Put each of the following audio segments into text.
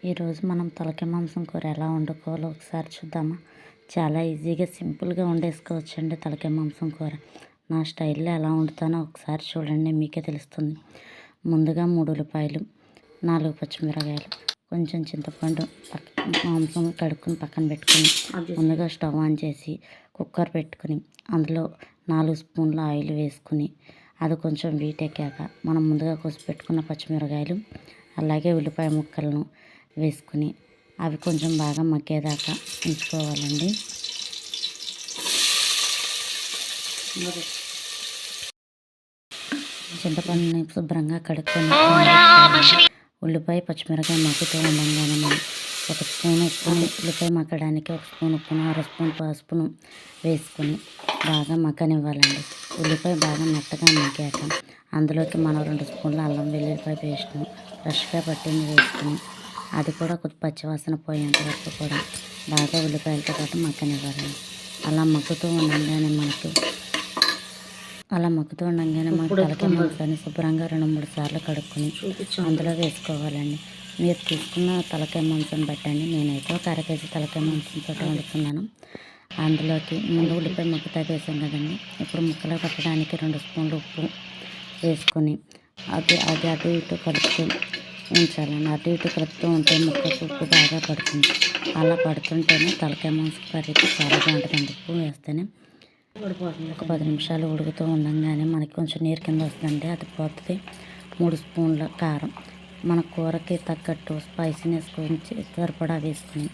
ఈరోజు మనం తలకాయ మాంసం కూర ఎలా వండుకోవాలో ఒకసారి చూద్దామా. చాలా ఈజీగా సింపుల్గా వండేసుకోవచ్చండి తలకాయ మాంసం కూర. నా స్టైల్లో ఎలా వండుతానో ఒకసారి చూడండి, మీకే తెలుస్తుంది. ముందుగా 3 ఉల్లిపాయలు, 4 పచ్చిమిరపకాయలు, కొంచెం చింతపండు మాంసం కడుక్కొని పక్కన పెట్టుకుని ముందుగా స్టవ్ ఆన్ చేసి కుక్కర్ పెట్టుకుని అందులో 4 స్పూన్ల ఆయిల్ వేసుకుని అది కొంచెం వీటెక్కాక మనం ముందుగా కోసి పెట్టుకున్న పచ్చిమిరపకాయలు అలాగే ఉల్లిపాయ ముక్కలను వేసుకుని అవి కొంచెం బాగా మగ్గేదాకా ఉంచుకోవాలండి. చింతపండుని శుభ్రంగా కడుక్కొని ఉల్లిపాయ పచ్చిమిరపకాయ మగ్గుతూ ఉండగానే మనం 1 స్పూన్ ఉప్పుని, ఉల్లిపాయ మగ్గడానికి 1 స్పూన్ ఉప్పును, 1/2 స్పూన్ పసుపును వేసుకుని బాగా మగ్గనివ్వాలండి. ఉల్లిపాయ బాగా మెత్తగా మగ్గాక అందులోకి మనం 2 స్పూన్ల అల్లం వెల్లుల్లిపాయ పేస్ట్ను ఫ్రెష్గా పట్టింది వేసుకుని అది కూడా కొద్ది పచ్చివాసన పోయేంత వరకు కూడా బాగా ఉల్లిపాయలతో పాటు మగ్గనివ్వాలండి. అలా మగ్గుతూ ఉండగానే మనకి తలకాయ మాంసాన్ని శుభ్రంగా 2-3 సార్లు కడుక్కొని అందులో వేసుకోవాలండి. మీరు తీసుకున్న తలకాయ మాంసం బట్టండి. నేనైతే ఒక 1/2 కేజీ తలకాయ మాంసంతో వండుతున్నాను. అందులోకి ముందు ఉల్లిపాయ ముక్కతో వేసాం కదండి. ఇప్పుడు ముక్కలు కట్టడానికి 2 స్పూన్లు ఉప్పు వేసుకొని అది అటు ఇటు కలుపుతూ ఉంచాలండి. అటు ఇటు కలుపుతూ ఉంటే ముక్కకు ఉప్పు బాగా పడుతుంది. అలా పడుతుంటేనే తలకాయ మాంసం కర్రీకి చాలా బాగుంటుందండి. ఉప్పు వేస్తేనే ఒక 10 నిమిషాలు ఉడుకుతూ ఉండగానే మనకి కొంచెం నీరు కింద వస్తుందండి, అది పోతుంది. 3 స్పూన్ల కారం మన కూరకి తగ్గట్టు స్పైసీనెస్ కొంచెం సరిపడా వేసుకుని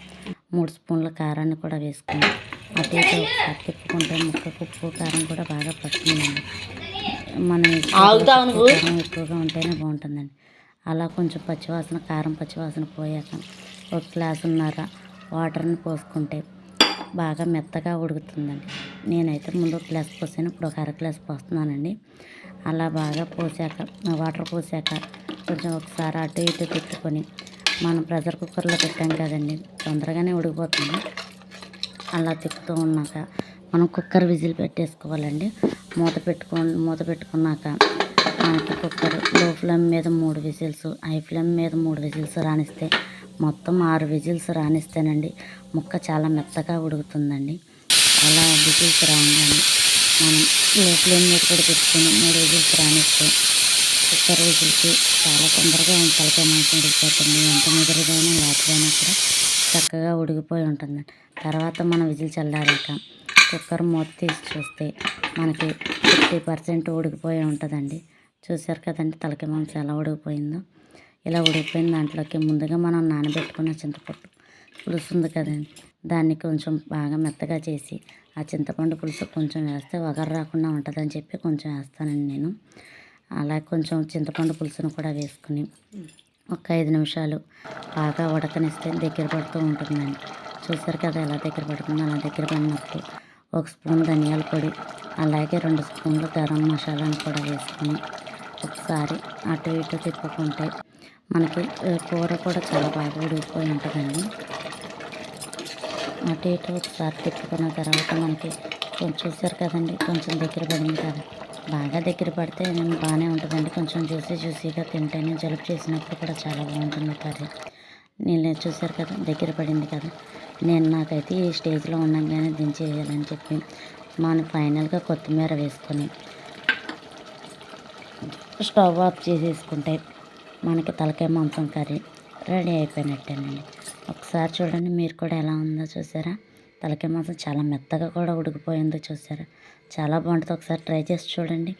3 స్పూన్ల కారాన్ని కూడా వేసుకుని అటు ఇటు ఒకసారి తిప్పుకుంటే ముక్కకు ఉప్పు కారం కూడా బాగా పడుతుందండి. మనం కారం ఎక్కువగా ఉంటేనే బాగుంటుందండి. అలా కొంచెం కారం పచ్చివాసన పోయాక 1 గ్లాసున్నర వాటర్ని పోసుకుంటే బాగా మెత్తగా ఉడుకుతుందండి. నేనైతే ముందు 1 గ్లాస్ పోసాను, ఇప్పుడు ఒక 1/2 గ్లాస్ పోస్తున్నానండి. అలా బాగా వాటర్ పోసాక కొంచెం ఒకసారి అటు ఇటు తిప్పుకొని మనం ప్రెషర్ కుక్కర్లో పెట్టాం కదండి, తొందరగానే ఉడికిపోతుంది. అలా తిప్పుతూ ఉన్నాక మనం కుక్కర్ విజిల్ పెట్టేసుకోవాలండి. మూత పెట్టుకున్నాక మనకి కుక్కర్ లో ఫ్లేమ్ మీద 3 విజిల్స్, హై ఫ్లేమ్ మీద 3 విజిల్స్ రానిస్తే మొత్తం 6 విజిల్స్ రానిస్తేనండి ముక్క చాలా మెత్తగా ఉడుకుతుందండి. అలా విజిల్స్ రాగానే మనం లో ఫ్లేమ్ మీద కూడా పెట్టుకొని 3 విజిల్స్ రానిస్తే కుక్కర్ విజిల్కి చాలా తొందరగా తలకాయ మాంసం ఉడికిపోతుంది. ఎంత ముదురుదైనా లేతదైనా కూడా చక్కగా ఉడికిపోయి ఉంటుందండి. తర్వాత మనం విజిల్ చల్లారాక కుక్కర్ మూత తీసి చూస్తే మనకి 50% ఉడికిపోయి ఉంటుందండి. చూసారు కదండి తలకాయ మాంసం ఎలా ఉడికిపోయిందో. ఇలా ఉడికిపోయిన దాంట్లోకి ముందుగా మనం నానబెట్టుకున్న చింతపండు పులుసు ఉంది కదండి, దాన్ని కొంచెం బాగా మెత్తగా చేసి ఆ చింతపండు పులుసు కొంచెం వేస్తే వగరు రాకుండా ఉంటుందని చెప్పి కొంచెం వేస్తానండి నేను. అలా కొంచెం చింతపండు పులుసును కూడా వేసుకుని ఒక 5 నిమిషాలు బాగా ఉడకనిస్తే దగ్గర పడుతూ ఉంటుందండి. చూసారు కదా ఎలా దగ్గర పడుతుందో. అలా దగ్గర పడినప్పుడు 1 స్పూన్ ధనియాల పొడి అలాగే 2 స్పూన్లు గరం మసాలాను కూడా వేసుకొని ఒకసారి అటు ఇటు తిప్పుకుంటే మనకి కూర కూడా చాలా బాగా ఉడికిపోయి ఉంటుందండి. అటు ఇటు ఒకసారి తిప్పుకున్న తర్వాత మనకి కొంచెం చూసారు కదండి, కొంచెం దగ్గర పడింది కదా. బాగా దగ్గర పడితే బాగానే ఉంటుందండి. కొంచెం జ్యూసీగా తింటేనే జలుబు చేసినప్పుడు కూడా చాలా బాగుంటుంది కర్రీ. నేను చూసారు కదా దగ్గర పడింది కదా. నాకైతే ఈ స్టేజ్లో ఉండగానే దించేయాలని చెప్పి మనం ఫైనల్గా కొత్తిమీర వేసుకొని స్టవ్ ఆఫ్ చేసేసుకుంటే మనకి తలకాయ మాంసం కర్రీ రెడీ అయిపోయినట్టేనండి. ఒకసారి చూడండి మీరు కూడా ఎలా ఉందో చూసారా. తలకాయ మాంసం చాలా మెత్తగా కూడా ఉడికిపోయిందో చూసారా. చాలా బాగుంటుంది. ఒకసారి ట్రై చేసి చూడండి.